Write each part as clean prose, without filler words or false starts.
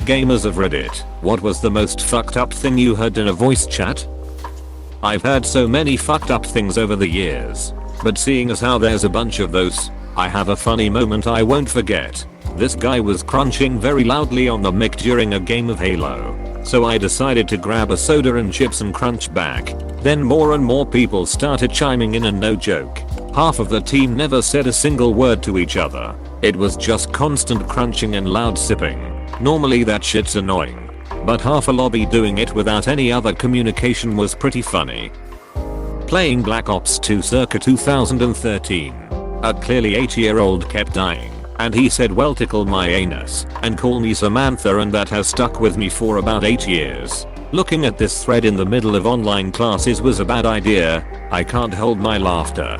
gamers of Reddit, what was the most fucked up thing you heard in a voice chat? I've heard so many fucked up things over the years, but seeing as how there's a bunch of those, I have a funny moment I won't forget. This guy was crunching very loudly on the mic during a game of Halo, so I decided to grab a soda and chips and crunch back. Then more and more people started chiming in, and no joke, half of the team never said a single word to each other. It was just constant crunching and loud sipping. Normally that shit's annoying, but half a lobby doing it without any other communication was pretty funny. Playing Black Ops 2 circa 2013. A clearly 8-year-old kept dying, and he said, "Well, tickle my anus and call me Samantha," and that has stuck with me for about 8 years. Looking at this thread in the middle of online classes was a bad idea. I can't hold my laughter.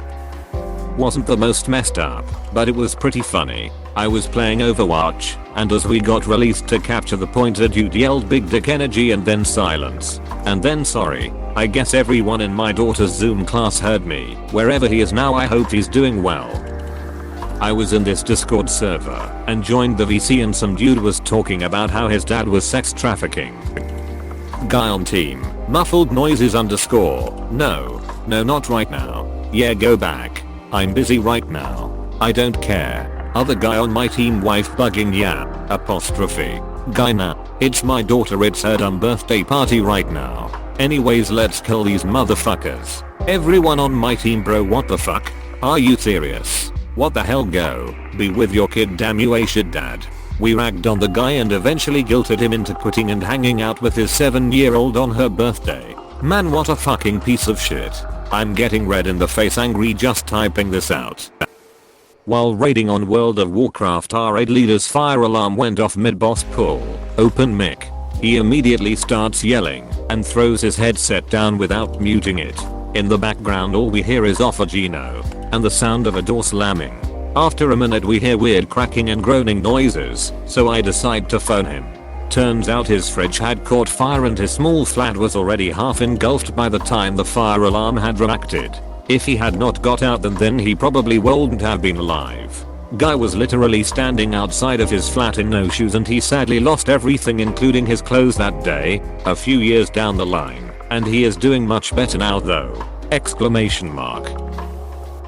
Wasn't the most messed up, but it was pretty funny. I was playing Overwatch, and as we got released to capture the point, a dude yelled "big dick energy" and then silence. And then sorry. I guess everyone in my daughter's Zoom class heard me. Wherever he is now, I hope he's doing well. I was in this Discord server and joined the VC, and some dude was talking about how his dad was sex trafficking. Guy on team, muffled noises underscore, no, not right now. Yeah, go back. I'm busy right now. I don't care. Other guy on my team, wife bugging, yeah, apostrophe. Guy, nah, it's my daughter, it's her dumb birthday party right now. Anyways, let's kill these motherfuckers. Everyone on my team, bro, what the fuck? Are you serious? What the hell, go. Be with your kid, damn you, a shit dad. We ragged on the guy and eventually guilted him into quitting and hanging out with his 7-year-old on her birthday. Man, what a fucking piece of shit. I'm getting red in the face angry just typing this out. While raiding on World of Warcraft, our raid leader's fire alarm went off mid-boss pull. Open mic. He immediately starts yelling and throws his headset down without muting it. In the background all we hear is "Offer Gino" and the sound of a door slamming. After a minute we hear weird cracking and groaning noises, so I decide to phone him. Turns out his fridge had caught fire and his small flat was already half engulfed by the time the fire alarm had reacted. If he had not got out, then he probably wouldn't have been alive. Guy was literally standing outside of his flat in no shoes, and he sadly lost everything including his clothes that day, a few years down the line, and he is doing much better now though. Exclamation mark.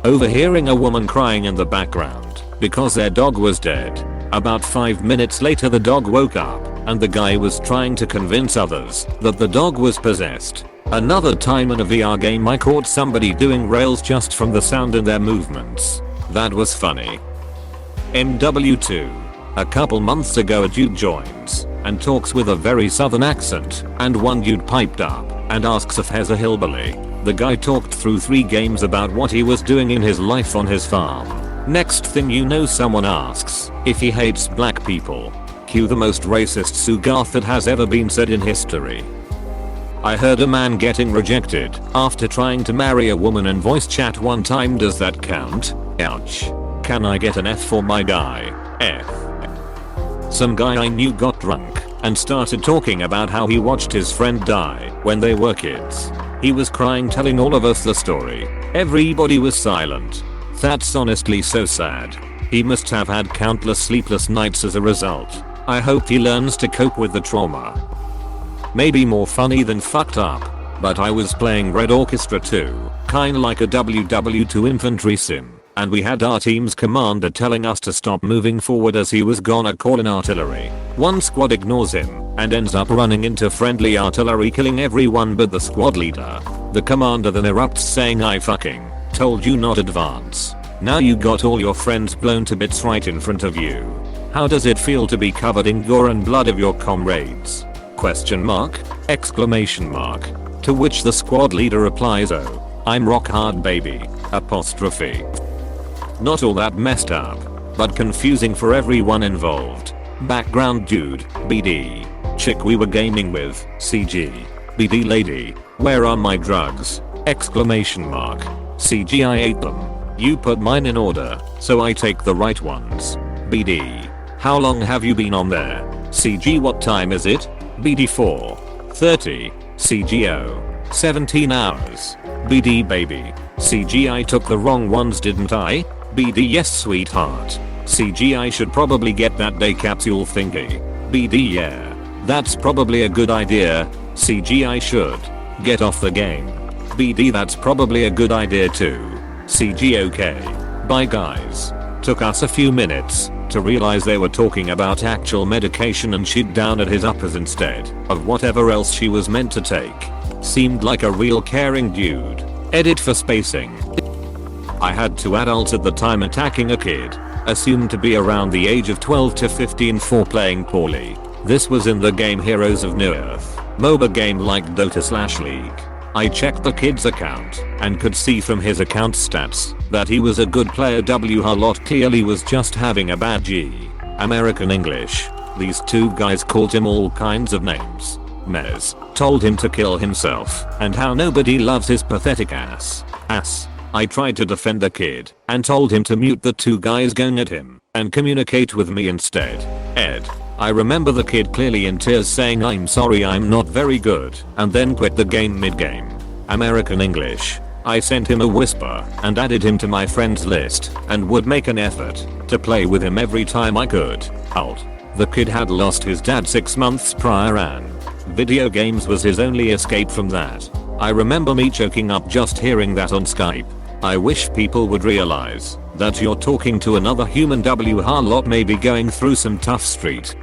Overhearing a woman crying in the background because their dog was dead. About 5 minutes later the dog woke up, and the guy was trying to convince others that the dog was possessed. Another time in a VR game I caught somebody doing rails just from the sound in their movements. That was funny. MW2. A couple months ago a dude joins and talks with a very southern accent, and one dude piped up and asks if he's a hillbilly. The guy talked through 3 games about what he was doing in his life on his farm. Next thing you know, someone asks if he hates black people. Cue the most racist Sugarth that has ever been said in history. I heard a man getting rejected after trying to marry a woman in voice chat one time. Does that count? Ouch. Can I get an F for my guy? F. Some guy I knew got drunk and started talking about how he watched his friend die when they were kids. He was crying, telling all of us the story. Everybody was silent. That's honestly so sad. He must have had countless sleepless nights as a result. I hope he learns to cope with the trauma. Maybe more funny than fucked up, but I was playing Red Orchestra 2, kinda like a WW2 infantry sim, and we had our team's commander telling us to stop moving forward as he was gonna call in artillery. One squad ignores him and ends up running into friendly artillery, killing everyone but the squad leader. The commander then erupts saying, "I fucking told you not advance. Now you got all your friends blown to bits right in front of you. How does it feel to be covered in gore and blood of your comrades? Question mark? Exclamation mark. To which the squad leader replies, "Oh, I'm rock hard baby." Apostrophe. Not all that messed up, but confusing for everyone involved. Background dude, BD. Chick we were gaming with, CG. BD lady, where are my drugs? Exclamation mark. CG I ate them. You put mine in order, so I take the right ones. BD. How long have you been on there? CG what time is it? BD 4:30. CGO. 17 hours. BD baby. CG I took the wrong ones didn't I? BD yes sweetheart. CG I should probably get that day capsule thingy. BD yeah. That's probably a good idea. CG, I should get off the game. BD, that's probably a good idea too. CG, okay. Bye guys. Took us a few minutes to realize they were talking about actual medication and shit down at his uppers instead of whatever else she was meant to take. Seemed like a real caring dude. Edit for spacing. I had two adults at the time attacking a kid, assumed to be around the age of 12 to 15 for playing poorly. This was in the game Heroes of Newerth, MOBA game like Dota/League. I checked the kid's account and could see from his account stats that he was a good player. Harlot clearly was just having a bad G. American English. These two guys called him all kinds of names. Mez told him to kill himself and how nobody loves his pathetic ass. I tried to defend the kid and told him to mute the two guys going at him and communicate with me instead. Ed. I remember the kid clearly in tears saying I'm sorry, I'm not very good, and then quit the game mid-game. American English. I sent him a whisper and added him to my friends list and would make an effort to play with him every time I could. Alt. The kid had lost his dad 6 months prior and video games was his only escape from that. I remember me choking up just hearing that on Skype. I wish people would realize that you're talking to another human. Harlot may be going through some tough street.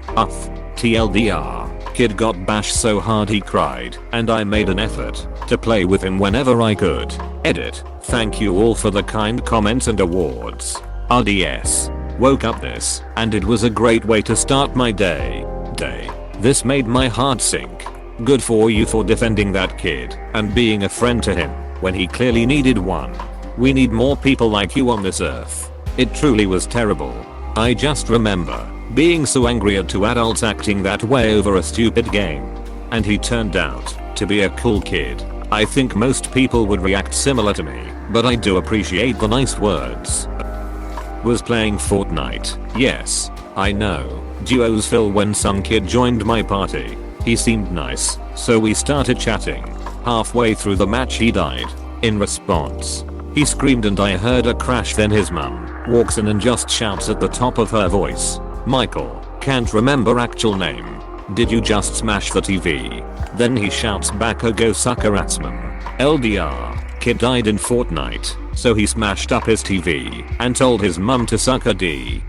TLDR. Kid got bashed so hard he cried and I made an effort to play with him whenever I could. Edit. Thank you all for the kind comments and awards. RDS. Woke up this and it was a great way to start my day. This made my heart sink. Good for you for defending that kid and being a friend to him when he clearly needed one. We need more people like you on this earth. It truly was terrible. I just remember being so angry at two adults acting that way over a stupid game. And he turned out to be a cool kid. I think most people would react similar to me, but I do appreciate the nice words. Was playing Fortnite. Yes, I know. Duos fill when some kid joined my party. He seemed nice, so we started chatting. Halfway through the match he died. In response, he screamed and I heard a crash. Then his mum walks in and just shouts at the top of her voice, "Michael, can't remember actual name. Did you just smash the TV?" Then he shouts back, "Oh go sucker assman." LDR, kid died in Fortnite, so he smashed up his TV and told his mum to suck a D.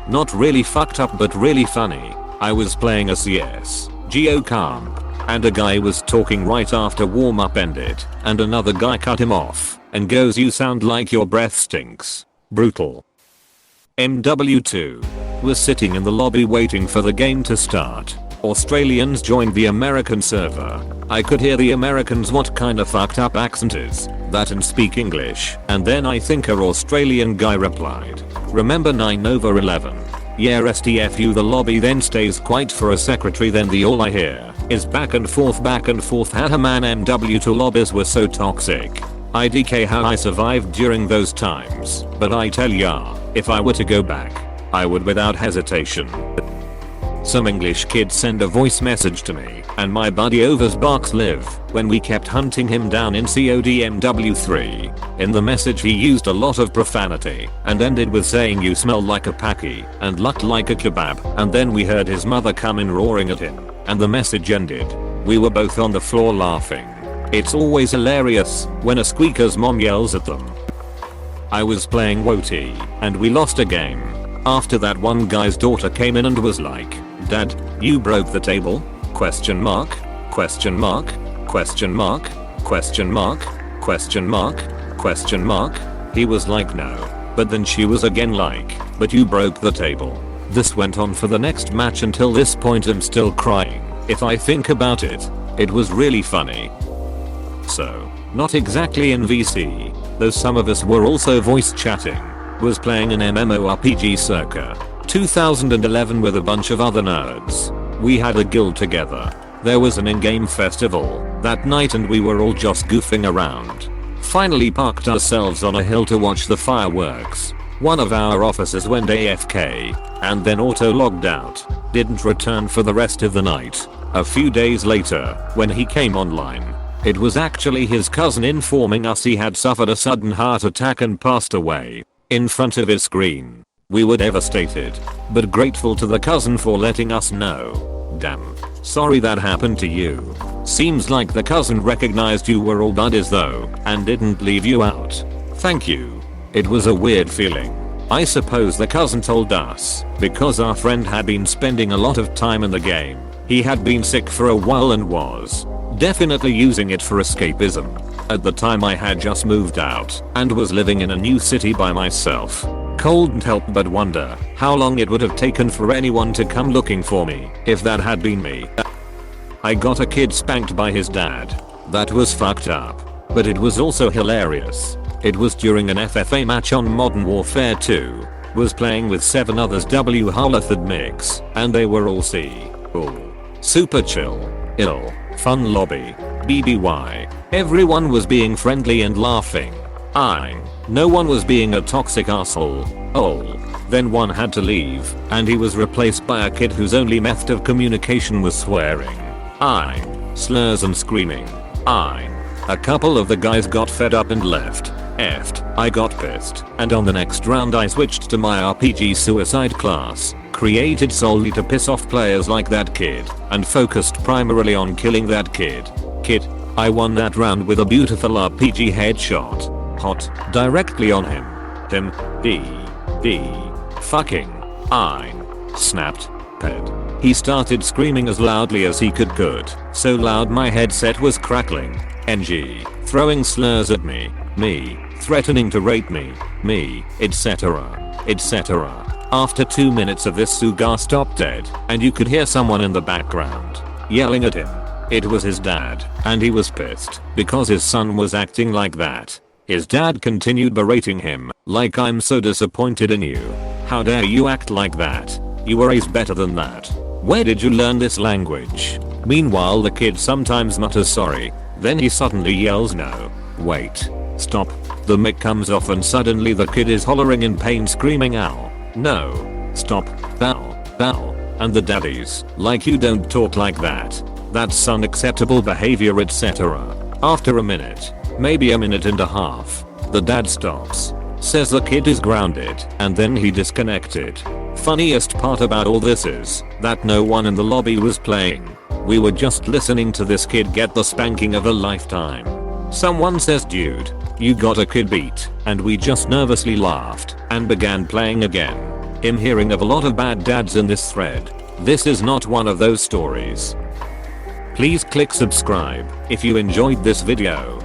Not really fucked up but really funny. I was playing a CS Geo comp and a guy was talking right after warm up ended and another guy cut him off and goes, "You sound like your breath stinks." Brutal. MW2 was sitting in the lobby waiting for the game to start. Australians joined the American server. I could hear the Americans what kind of fucked up accent is that and speak English, and then I think a Australian guy replied, "Remember 9/11? Yeah STFU." The lobby then stays quiet for a secretary, then the all I hear is back and forth. Haha man, MW2 lobbies were so toxic. IDK how I survived during those times, but I tell ya, if I were to go back, I would without hesitation. Some English kid sent a voice message to me and my buddy Overs Barks live when we kept hunting him down in COD MW3. In the message he used a lot of profanity and ended with saying "you smell like a packy" and "looked like a kebab," and then we heard his mother come in roaring at him and the message ended. We were both on the floor laughing. It's always hilarious when a squeaker's mom yells at them. I was playing WOT and we lost a game. After that, one guy's daughter came in and was like, "Dad, you broke the table? Question mark? Question mark? Question mark? Question mark? Question mark? Question mark?" He was like, "No." But then she was again like, "But you broke the table." This went on for the next match until this point. I'm still crying if I think about it. It was really funny. So, not exactly in VC, though some of us were also voice chatting. Was playing an MMORPG circa 2011 with a bunch of other nerds. We had a guild together. There was an in-game festival that night and we were all just goofing around. Finally parked ourselves on a hill to watch the fireworks. One of our officers went AFK and then auto-logged out. Didn't return for the rest of the night. A few days later, when he came online, it was actually his cousin informing us he had suffered a sudden heart attack and passed away in front of his screen. We were devastated, but grateful to the cousin for letting us know. Damn. Sorry that happened to you. Seems like the cousin recognized you were all buddies though, and didn't leave you out. Thank you. It was a weird feeling. I suppose the cousin told us, because our friend had been spending a lot of time in the game. He had been sick for a while and was definitely using it for escapism. At the time I had just moved out and was living in a new city by myself. Couldn't help but wonder how long it would have taken for anyone to come looking for me if that had been me. I got a kid spanked by his dad. That was fucked up. But it was also hilarious. It was during an FFA match on Modern Warfare 2. Was playing with 7 others W Harlathad mix and they were all cool. Super chill. Ill. Fun lobby. BBY. Everyone was being friendly and laughing. No one was being a toxic asshole. Then one had to leave and he was replaced by a kid whose only method of communication was swearing. Slurs and screaming. A couple of the guys got fed up and left. I got pissed and on the next round I switched to my RPG suicide class, created solely to piss off players like that kid and focused primarily on killing that kid. I won that round with a beautiful RPG headshot. Hot, directly on him. Fucking snapped. Ped. He started screaming as loudly as he could, so loud my headset was crackling. Throwing slurs at me, threatening to rape me, etc. After 2 minutes of this, Sugar stopped dead and you could hear someone in the background yelling at him. It was his dad and he was pissed because his son was acting like that. His dad continued berating him, like, I'm so disappointed in you. How dare you act like that? You were raised better than that. Where did you learn this language? Meanwhile the kid sometimes mutters sorry, then he suddenly yells no. Wait. Stop. The mic comes off and suddenly the kid is hollering in pain screaming ow. No. Stop. Ow. And the daddies, like, you don't talk like that. That's unacceptable behavior, etc. After a minute, maybe a minute and a half, the dad stops, says the kid is grounded, and then he disconnected. Funniest part about all this is that no one in the lobby was playing. We were just listening to this kid get the spanking of a lifetime. Someone says, dude, you got a kid beat, and we just nervously laughed and began playing again. I'm hearing of a lot of bad dads in this thread. This is not one of those stories. Please click subscribe if you enjoyed this video.